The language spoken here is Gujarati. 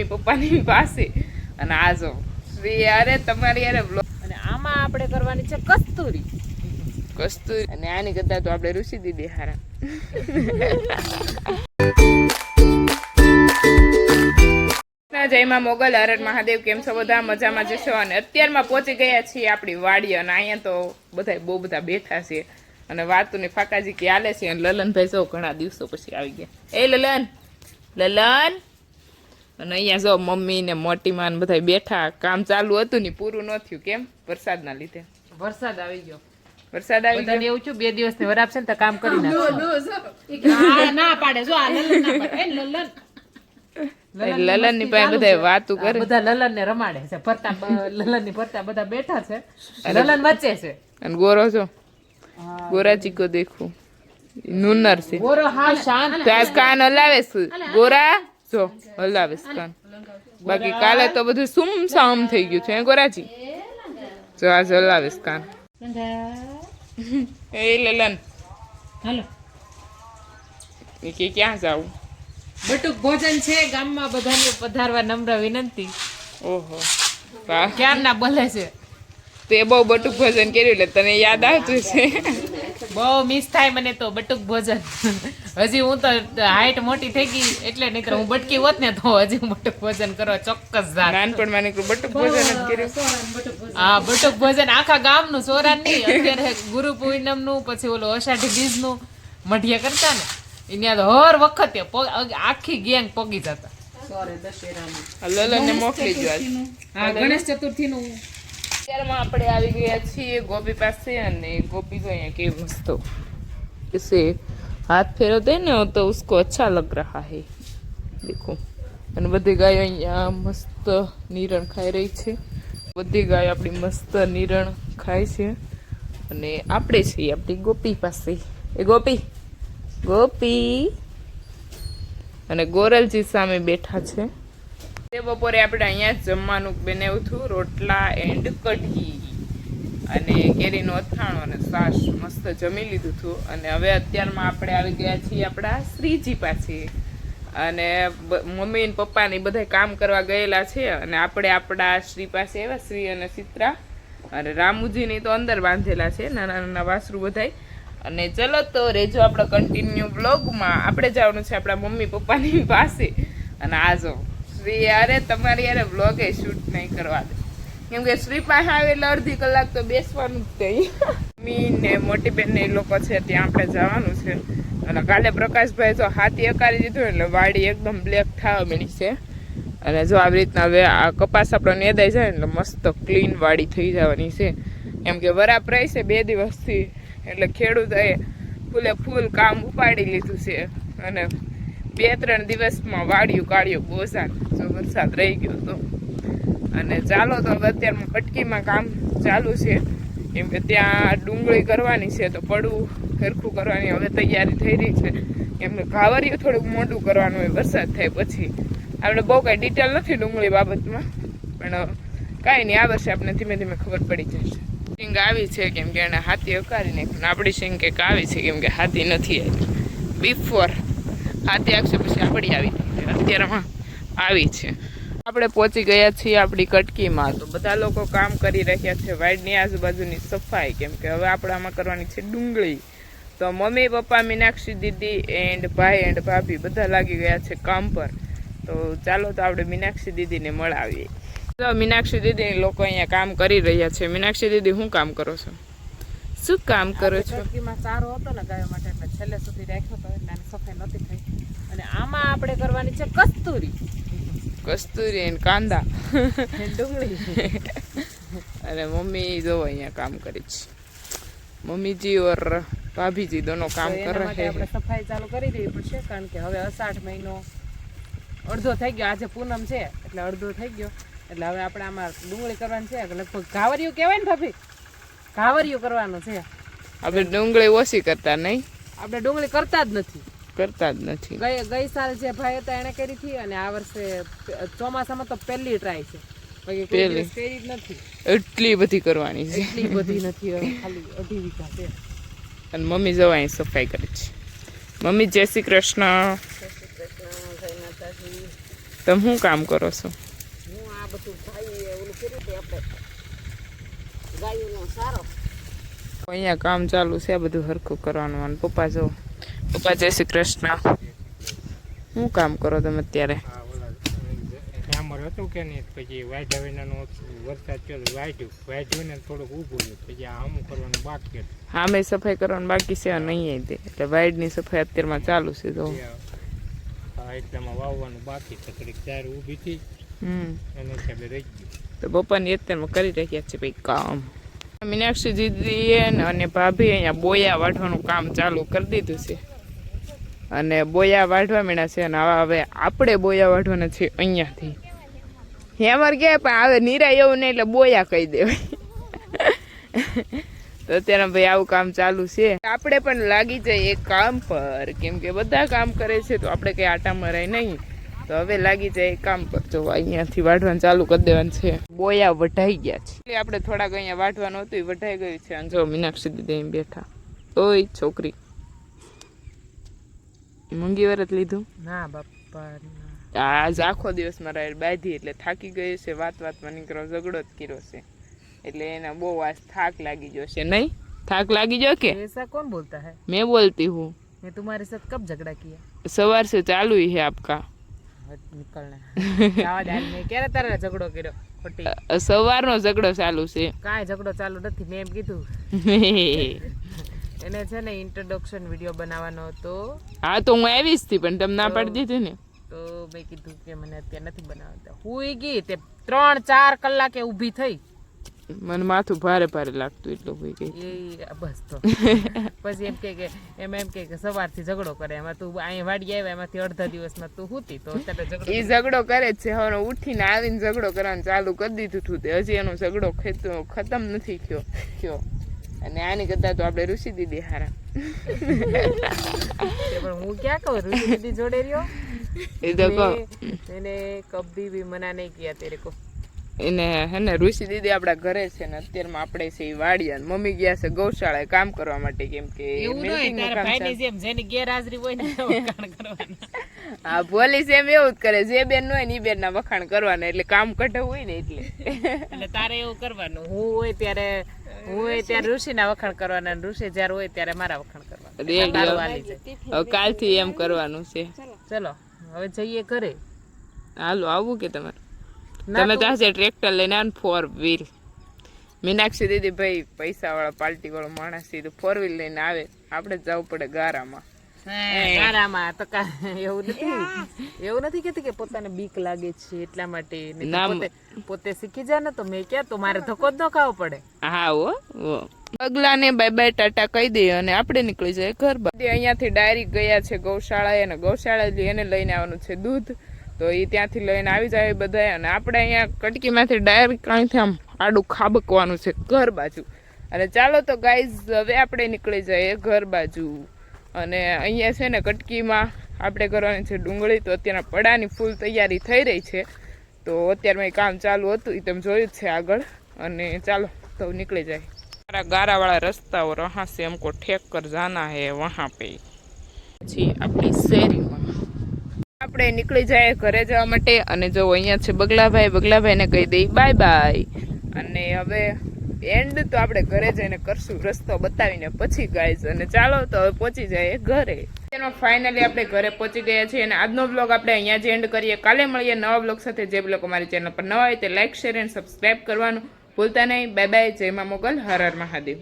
પપ્પાની પાસે અને આ જો શ્રી યારે તમારી યારે બ્લોગ અને આમાં આપણે કરવાની છે કસ્તુરી અને આની કરતા તો આપણે ઋષિ દીદી હારા. જયમાં મોગલ હરર મહાદેવ, કેમ છો બધા? મજામાં જશો. અને અત્યારમાં પહોંચી ગયા છીએ આપણી વાડી અને અહીંયા તો બધા બહુ બધા બેઠા છે અને વાતુની ફાકાજી કે હાલે છે. અને લલનભાઈ જો ઘણા દિવસો પછી આવી ગયા. એ લલન અને અહીંયા જો મમ્મી ને મોટી માં બધા બેઠા. કામ ચાલુ હતું ને પૂરું ન થયું. કેમ? વરસાદના લીધે. વરસાદ આવી ગયો. વરસાદ આવી ગયો. એવું છું 2 દિવસથી વરાપ છે ને તો કામ કરી નાખો. ના પાડે જો આ લલન ના પાડે. એ લલન ની પાસે બધા વાતું કરે. બધા લલન ને રમાડે છે. ફરતા લલન ની ફરતા બધા બેઠા છે. લલન વચ્ચે છે. અને ગોરો છો ગોરાજી કો દેખું નુનર છે. ગોરો હા શાંત. તો આજ કાન હલાવે છે ગોરા. જો હલાવે છે કાન. બાકી કાલે તો બધું સુમસામ થઈ ગયું છે ગોરાજી. જો આજ હલાવે છે કાન. એ લલન હાલો એ કે ક્યાં જાવું? બટુક ભોજન છે ગામમાં, બધાને પધારવા નમ્ર વિનંતી. ઓહો વાહ, ક્યારના બોલે છે. તે બહુ બટુક ભોજન કર્યું એટલે તને યાદ આવતું છે. બહુ મિસ થાય મને તો બટુક ભોજન. હજી હું તો હાઈટ મોટી થઈ ગઈ એટલે નહીતર હું બટકી હોત ને તો હજી હું બટુક ભોજન કરવા ચોક્કસ જાત. નાનપણમાં નીકળું બટુક ભોજન જ કર્યું. હા બટુક ભોજન આખા ગામનું, સોરાન નહીં. અત્યારે ગુરુ પૂનમ નું પછી ઓલું અષાઢી બીજ નું મઢિયા કરતા ને એની હર વખતે આખી ગેંગ પગી જતા. લલન ને મોકલી જો આજ. હા ગણેશ ચતુર્થી નું. અત્યારમાં આપણે આવી ગયા છીએ ગોપી પાસે અને ગોપી તો અહીંયા કેવી મસ્ત इसे हाथ फेरते हैं ना तो उसको अच्छा लग रहा है. देखो અને બધી ગાયો અહીંયા મસ્ત નીરણ ખાઈ રહી છે. બધી ગાયો આપણી મસ્ત નીરણ ખાય છે અને આપણે છીએ આપણી ગોપી પાસે. એ ગોપી ગોપી અને ગોરલજી સામે બેઠા છે. તે બપોરે આપણે અહીંયા જ જમવાનું બનાવ્યું હતું, રોટલા એન્ડ કઢી અને કેરીનો અથાણો અને છાશ. મસ્ત જમી લીધું હતું અને હવે અત્યારમાં આપણે આવી ગયા છીએ આપણા શ્રીજી પાસે. અને મમ્મી ને પપ્પા ને બધા કામ કરવા ગયેલા છે અને આપણે આપણા શ્રી પાસે આવ્યા. શ્રી અને ચિત્રા અને રામુજીની તો અંદર બાંધેલા છે, નાના નાના વાસરું બધાય. અને ચલો તો રેજો આપણે કન્ટિન્યુ બ્લોગમાં. આપણે જવાનું છે આપણા મમ્મી પપ્પાની પાસે અને આ જો શ્રી યારે તમારી યારે બ્લોગે શૂટ નહીં કરવા દે, કેમ કે શ્રી પાસે આવે એટલે અડધી કલાક તો બેસવાનું જ થઈ. મમ્મી ને મોટી બેન ને એ લોકો છે ત્યાં આપણે જવાનું છે. અને કાલે પ્રકાશભાઈ જો હાથી અકારી દીધું એટલે વાડી એકદમ બ્લેક થવા મળી છે. અને જો આવી રીતના હવે આ કપાસ આપણો નેદાઈ જાય એટલે મસ્ત ક્લીન વાડી થઈ જવાની છે. કેમ કે વરાપ રહી છે 2 દિવસથી એટલે ખેડૂતોએ ફૂલે ફૂલ કામ ઉપાડી લીધું છે અને 2-3 દિવસમાં વાડિયું કાઢ્યું બોસાન જો વરસાદ રહી ગયો તો. અને ચાલો તો અત્યારમાં કટકીમાં કામ ચાલુ છે કેમ કે ત્યાં ડુંગળી કરવાની છે તો પડવું સરખું કરવાની હવે તૈયારી થઈ રહી છે. કેમ કે ઘાવરિયું થોડુંક મોટું કરવાનું હોય વરસાદ થાય પછી. આપણે બહુ કાંઈ ડિટેલ નથી ડુંગળી બાબતમાં, પણ કાંઈ નહીં, આ વર્ષે આપણે ધીમે ધીમે ખબર પડી જશે. સિંગ આવી છે કેમ કે એને હાથી અકારી નાખ્યું. આપણી સિંગ કંઈક આવી છે કેમ કે હાથી નથી આવી. બિફોર હાથી આવશે પછી આપણી આવી અત્યારમાં આવી છે. આપણે પહોંચી ગયા છીએ આપણી કટકીમાં. તો બધા લોકો કામ કરી રહ્યા છે વાડની આજુબાજુની સફાઈ, કેમ કે હવે આપણે આમાં કરવાની છે ડુંગળી. તો mummy papa Meenakshi Didi and ભાઈ એન્ડ ભાભી બધા લાગી ગયા છે કામ પર. તો ચાલો તો આપણે મીનાક્ષી દીદીને મળાવીએ. તો મીનાક્ષી દીદી લોકો અહીંયા કામ કરી રહ્યા છે. મીનાક્ષી દીદી શું કામ કરો છો? શું કામ કરો છો? કટકીમાં ચારો હતો ને ગાયો માટે એટલે છેલ્લે સુધી રાખ્યો હતો એટલે સફાઈ નહોતી થઈ. અને આમાં આપણે કરવાની છે કસ્તુરી. કસ્તુરી અને કાંદા ડુંગળી. અને મમ્મી જો અહીંયા કામ કરે છે. મમ્મીજી ઓર ભાભીજી દોનો કામ કરે છે. આપણે સફાઈ ચાલુ કરી દેવી પડશે કારણ કે હવે અષાઢ મહિનો અડધો થઈ ગયો. આજે પૂનમ છે એટલે અડધો થઈ ગયો. એટલે હવે આપણે આમાં ડુંગળી કરવાની છે. લગભગ ઘાવરિયું કહેવાય ને ભાભી, ઘાવરિયું કરવાનું છે. આપણે ડુંગળી ઓછી કરતા નહીં, આપણે ડુંગળી કરતા જ નથી. ગઈ સાલ જે ભાઈ હતા એને કરી હતી અને આ વર્ષે ચોમાસામાં તો પહેલી ટ્રાય છે. એટલી બધી કરવાની છે. એટલી બધી નથી, ખાલી 2.5 વીઘા છે. અને મમ્મી જવા સફાઈ કરે છે. મમ્મી જય શ્રી કૃષ્ણ. જય શ્રી કૃષ્ણ, જય માતાજી. તમે શું કામ કરો છો? હું આ બધું ભાઈ ઓલું કર્યું તે આપણે ગાયોનો સારો. અહીંયા કામ ચાલુ છે બધું હરખું કરવાનું. અને પપ્પા જો, પપ્પા જય શ્રી કૃષ્ણ. શું કામ કરો તમે અત્યારે? ડામર હતું કે નહીં, પછી વાઢ્યા વિનાનો વરસાદ થયો, વાઢ્યું ને થોડુંક ઊભું રહ્યું, પછી આ હમું કરવાનું બાકી હતું. હા, મેં સફાઈ કરવાનું બાકી છે નહીં તે, એટલે વાઇડની સફાઈ અત્યારમાં ચાલુ છે. તો એટલામાં વાવવાનું બાકી છે, થોડીક ચાર ઊભી થઈ એને હિસાબે રહી ગયું. તો બપોરની અત્યારમાં કરી રહ્યા છે ભાઈ કામ. મીનાક્ષી દીદી અને ભાભી અહીંયા બોયા વાઢવાનું કામ ચાલુ કરી દીધું છે, અને બોયા વાઢવા મીણા છે. અને હવે આપણે બોયા વાઢવાના છે અહીંયાથી. હેમર ગયા પણ હવે નીરા એવું નહીં, એટલે બોયા કહી દેવાય. તો અત્યારે ભાઈ આવું કામ ચાલુ છે. આપણે પણ લાગી જાય એક કામ પર, કેમ કે બધા કામ કરે છે તો આપણે કઈ આટા મરાય નહીં. તો હવે લાગી જાય કામ પર. જો અહીંયાથી વાઢવાનું ચાલુ કરી દેવાનું છે. બોયા વઢાઈ ગયા છે. આપણે થોડાક અહીંયા વાઢવાનું હતું, એ વઢાઈ ગયું છે. અને જો મીનાક્ષી દીદી અહીં બેઠા. ઓય છોકરી, મૂંગી વરત લીધું? ના બાપા, આજ આખો દિવસ મારા બાંધી એટલે થાકી ગઈ છે. વાતમાં નીકળો ઝઘડો જ કર્યો છે, એટલે એને બહુ આજ થાક લાગી ગયો છે. નહીં થાક લાગી ગયો કે? ऐसा कौन बोलता है? मैं बोलती हूँ. मैं तुम्हारे साथ कब झगड़ा किया? सवार से चालू ही है आपका. हट निकलना आवाज आल में क्યારે તારે ઝઘડો કર્યો ખોટી? સવારનો ઝઘડો ચાલુ છે. કાંઈ ઝઘડો ચાલુ નથી, મેં એમ કીધું એને છે ને ઇન્ટ્રોડક્શન વિડીયો બનાવવાનો હતો. હા તો હું આવીશ થી, પણ તમે ના પાડી દીધી ને. તો મેં કીધું કે મને અત્યારે નથી બનાવતા. હુઈ ગઈ તે 3-4 કલાકે ઊભી થઈ. મને માથું ભારે ભારે લાગતું એટલું હોય ગઈ. એ બસ તો પછી એમ કે એમ કે સવારથી ઝઘડો કરે, એમાં તું અહીંયા વાડી આવ્યા એમાંથી અડધા દિવસમાં તું હુતી, તો અત્યારે ઝઘડો એ ઝઘડો કરે જ છે. હવે ઉઠીને આવીને ઝઘડો કરવાનું ચાલુ કરી દીધું હતું. તે હજી એનો ઝઘડો ખતમ નથી થયો. અને આની કરતા તો આપણે ઋષિ દીદી હારા. પણ હું ક્યાં કહું, ઋષિ દીદી જોડે રહ્યો. એ તો કહો એને કભી ભી મના નહીં કિયા તેરે કો. એને હે ને ઋષિ દીદી આપણા ઘરે છે ને અત્યારમાં આપણે છે એ વાડિયા. મમ્મી ગયા છે ગૌશાળાએ કામ કરવા માટે, કેમ કે એવું નહીં, તારા ભાઈની જેમ જેની ગેરહાજરી હોય ને વખાણ કરવાના. હા, પોલીસ એમ એવું જ કરે, જે બેન હોય ને એ બેન ના વખાણ કરવાના, એટલે કામ કઢે હોય ને એટલે તારે એવું કરવાનું. હું હોય ત્યારે ઋષિના વખાણ કરવાના, ઋષિ જ્યારે હોય ત્યારે મારા વખાણ કરવાના. કાલથી એમ કરવાનું છે. ચલો હવે જઈએ ઘરે. હાલો આવું કે તમારે? તમે ત્યાં છે ટ્રેક્ટર લઈને આવ 4 વ્હીલ. મીનાક્ષી દીદી ભાઈ પૈસા વાળા પાર્ટી વાળો માણસ છે, તો 4 વ્હીલ લઈને આવે. આપણે જ જવું પડે ગારામાં. ગારામાં તો એવું નથી કેતી કે પોતાને બીક લાગે છે એટલા માટે. પોતે શીખી જાય ને તો મેં ક્યાં, તો મારે ધક્કો જ ન ખાવો પડે. હા હો. પગલાને બાય બાય ટાટા કહી દઈએ અને આપણે નીકળી જાય ઘર બાજુ. અહીંયાથી ડાયરેક્ટ ગયા છે ગૌશાળાએ, અને ગૌશાળા એને લઈને આવવાનું છે દૂધ. તો એ ત્યાંથી લઈને આવી જાય બધા. અને આપણે અહીંયા કટકીમાંથી ડાયરેક્ટ અહીંથી આમ આડું ખાબકવાનું છે ઘર બાજુ. અને ચાલો તો ગાઈઝ હવે આપણે નીકળી જઈએ ઘર બાજુ. અને અહીંયા છે ને કટકીમાં આપણે કરવાની છે ડુંગળી. તો અત્યારના પડાની ફૂલ તૈયારી થઈ રહી છે. તો અત્યારમાં કામ ચાલુ હતું, એ તમે જોયું જ છે આગળ. અને ચાલો તો નીકળી જાય. મારા ગારાવાળા રસ્તાઓ રહા છે, हमको ઠેક કર જાના હે વહાં પે. પછી આપણી શેરીમાં આપણે નીકળી જાય ઘરે જવા માટે. અને જો અહીંયા છે બગલાભાઈને કહી દઈ બાય બાય. અને હવે એન્ડ તો આપણે ઘરે જઈને કરશું, રસ્તો બતાવીને પછી ગાઈઝ. અને ચાલો તો હવે પહોંચી જાય ઘરે. એનો ફાઇનલી આપણે ઘરે પહોંચી ગયા છીએ. અને આજનો બ્લોગ આપણે અહીંયા જ એન્ડ કરીએ. કાલે મળીએ નવા બ્લોગ સાથે. જે બ્લોગ અમારી ચેનલ પર નવા હોય તે લાઈક, શેર અને સબસ્ક્રાઈબ કરવાનું ભૂલતા નહીં. Bye bye. જય મા મોગલ. હર હર મહાદેવ.